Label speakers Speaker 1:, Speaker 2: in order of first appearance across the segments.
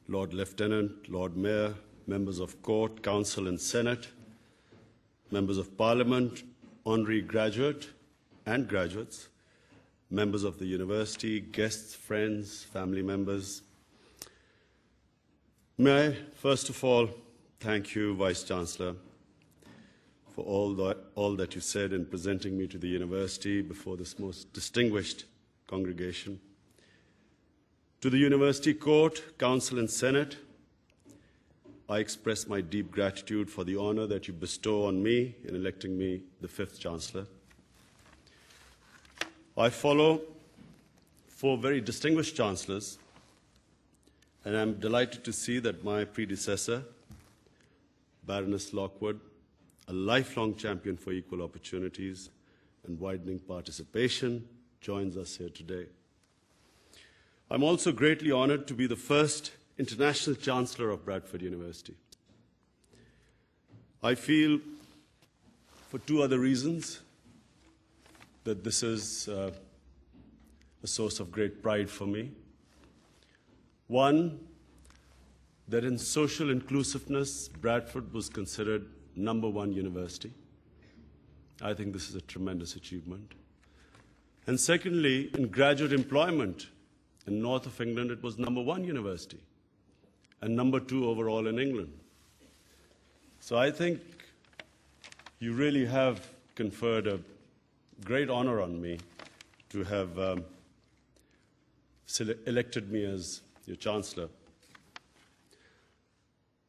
Speaker 1: Lord Lieutenant, Lord Mayor, members of court, council and senate, members of parliament, honorary graduate and graduates, members of the university, guests, friends, family members. May I, first of all, thank you, Vice-Chancellor, for all that you said in presenting me to the university before this most distinguished congregation. To the University Court, Council and Senate, I express my deep gratitude for the honor that you bestow on me in electing me the fifth Chancellor. I follow four very distinguished Chancellors, and I'm delighted to see that my predecessor, Baroness Lockwood, a lifelong champion for equal opportunities and widening participation, joins us here today. I'm also greatly honored to be the first International Chancellor of Bradford University. I feel, for two other reasons, that this is a source of great pride for me. One, that in social inclusiveness, Bradford was considered #1 university. I think this is a tremendous achievement. And secondly, in graduate employment, in north of England, it was #1 university and #2 overall in England. So I think you really have conferred a great honor on me to have elected me as your Chancellor.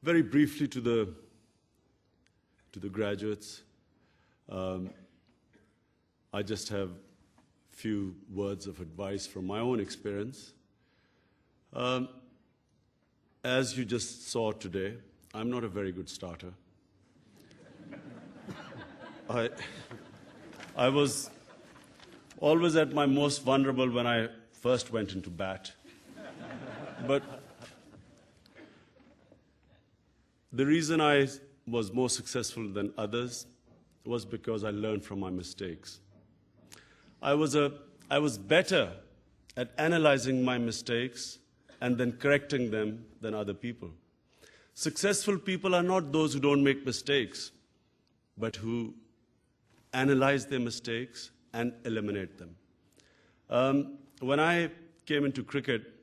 Speaker 1: Very briefly to the graduates, I just have few words of advice from my own experience. As you just saw today, I'm not a very good starter. I was always at my most vulnerable when I first went into bat. But the reason I was more successful than others was because I learned from my mistakes. I was better at analyzing my mistakes and then correcting them than other people. Successful people are not those who don't make mistakes, but who analyze their mistakes and eliminate them. When I came into cricket,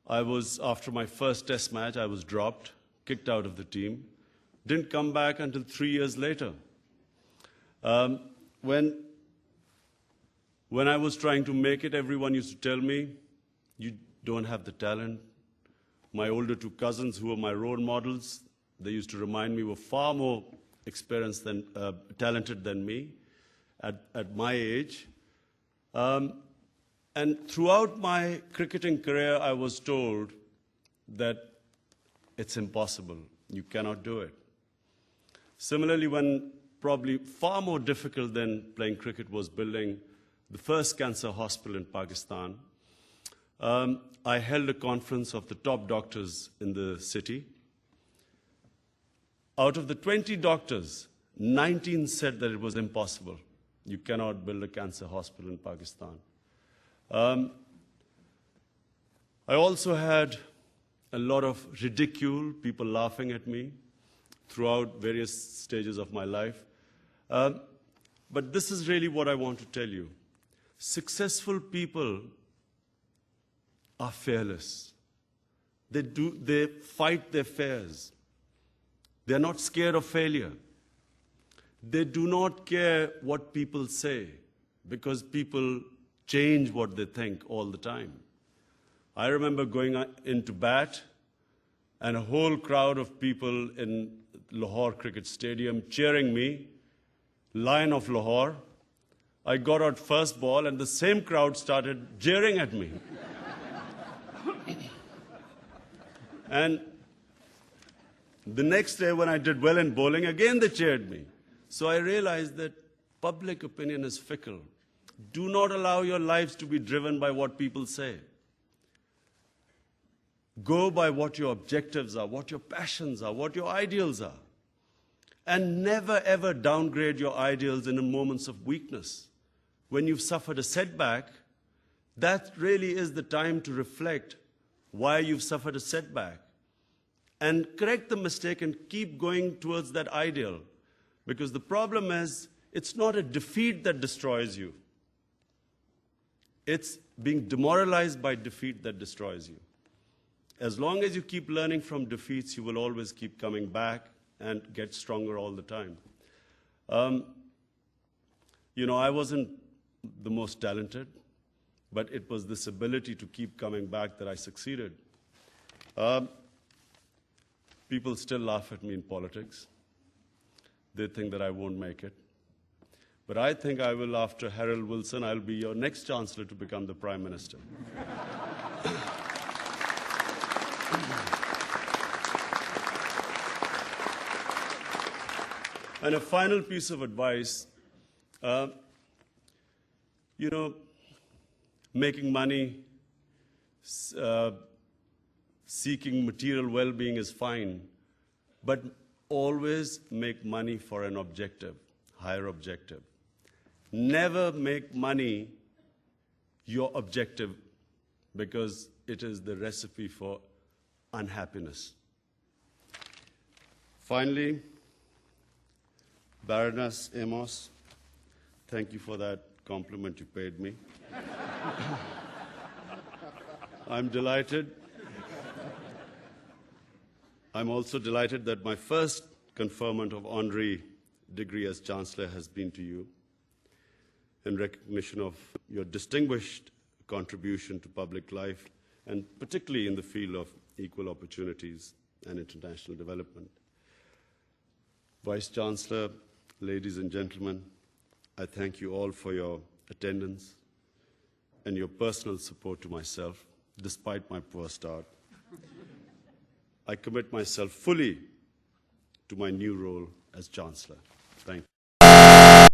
Speaker 1: after my first test match, I was dropped, kicked out of the team, didn't come back until 3 years later. When I was trying to make it, everyone used to tell me, you don't have the talent. My older two cousins, who were my role models, they used to remind me were far more experienced than, talented than me at my age. And throughout my cricketing career, I was told that it's impossible. You cannot do it. Similarly, when probably far more difficult than playing cricket was building the first cancer hospital in Pakistan, I held a conference of the top doctors in the city. Out of the 20 doctors, 19 said that it was impossible. You cannot build a cancer hospital in Pakistan. I also had a lot of ridicule, people laughing at me throughout various stages of my life. But this is really what I want to tell you. Successful people are fearless. They fight their fears. They're not scared of failure. They do not care what people say because people change what they think all the time. I remember going into bat and a whole crowd of people in Lahore Cricket Stadium cheering me, Lion of Lahore. I got out first ball and the same crowd started jeering at me. And the next day when I did well in bowling, again they cheered me. So I realized that public opinion is fickle. Do not allow your lives to be driven by what people say. Go by what your objectives are, what your passions are, what your ideals are. And never ever downgrade your ideals in moments of weakness. When you've suffered a setback, that really is the time to reflect why you've suffered a setback and correct the mistake and keep going towards that ideal. Because the problem is, it's not a defeat that destroys you. It's being demoralized by defeat that destroys you. As long as you keep learning from defeats, you will always keep coming back and get stronger all the time. I wasn't the most talented, but it was this ability to keep coming back that I succeeded. People still laugh at me in politics. They think that I won't make it. But I think I will, after Harold Wilson, I'll be your next chancellor to become the Prime Minister. And a final piece of advice, making money, seeking material well-being is fine, but always make money for an objective, higher objective. Never make money your objective, because it is the recipe for unhappiness. Finally, Baroness Amos, thank you for that compliment you paid me. I'm delighted. I'm also delighted that my first conferment of honorary degree as Chancellor has been to you, in recognition of your distinguished contribution to public life, and particularly in the field of equal opportunities and international development. Vice Chancellor, ladies and gentlemen, I thank you all for your attendance and your personal support to myself, despite my poor start. I commit myself fully to my new role as Chancellor. Thank you.